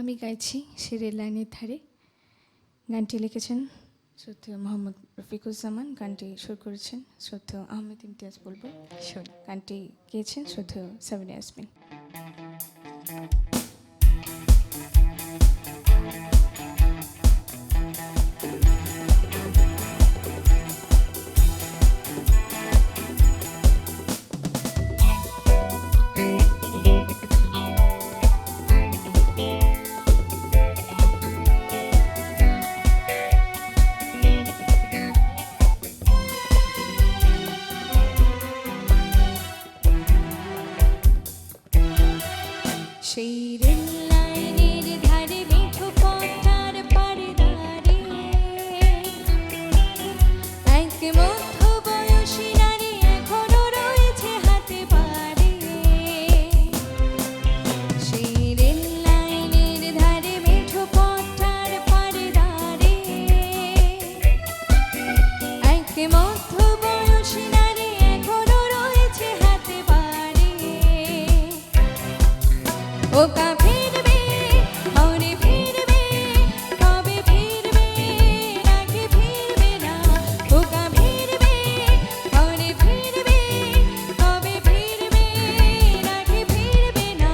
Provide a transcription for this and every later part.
আমি গাইছি সে রেল লাইনের ধারে। গানটি লিখেছেন শ্রদ্ধেয় মোহাম্মদ রফিকুজ্জামান, গানটি সুর করেছেন শ্রদ্ধেয় আহমেদ ইমতিয়াজ বুলবুল, গানটি গেয়েছেন শ্রদ্ধেয় সাবিনা ইয়াসমিন। সেই রেল লাইনের ধারে মিঠো পথটার পাড়ে দাঁড়িয়ে এক মধ্য বয়সী নারী এখনো রয়েছে হাতে বাড়িয়ে। সেই রেল লাইনের ধারে মিঠো পথটার পাড়ে দাঁড়িয়ে এক মধ্য বয়সী নারী এখনো রয়েছে হাতে বাড়িয়ে। ওকা ফিরবে মনে ফিরবে, কবে ফিরবে নাকি ফিরবে না। ওকা ফিরবে মনে ফিরবে, কবে ফিরবে নাকি ফিরবে না।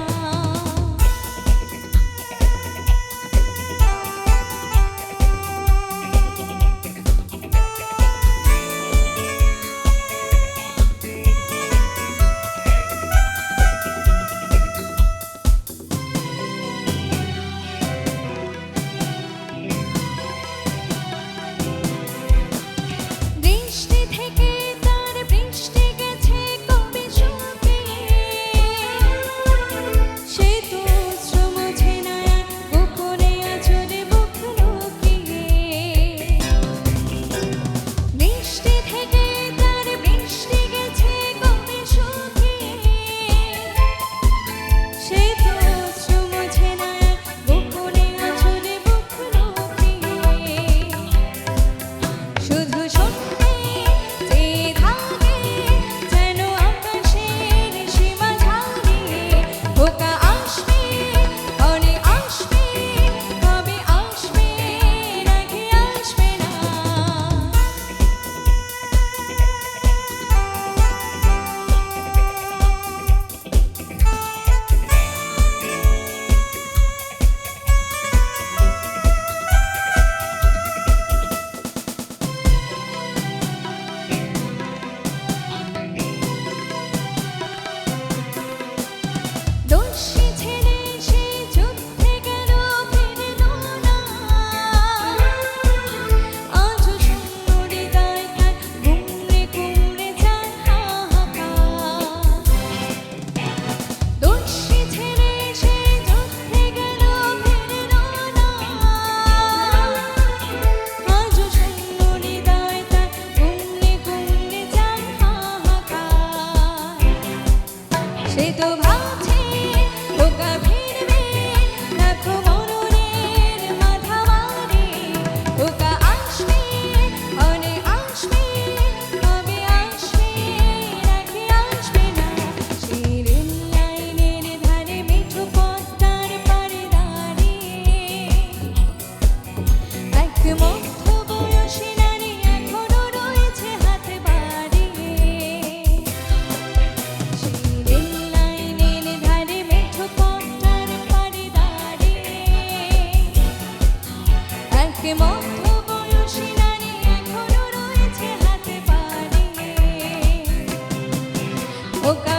সে তো ভাবছে ওকা ফিরবে, দেখো মরণের মাথা মারে। ওকা আসবে অনে আসবে, কবে আসবে নাকি আসবে না। সে রেল লাইনের ধারে মিঠো পথটার পাড়ে দাঁড়িয়ে এক মধ্য বয়সী নারী এখনো রয়েছে হাতে বাড়িয়ে। মধ্য বয়সী নারী এখনো রয়েছে হাতে বাড়িয়ে। ওকা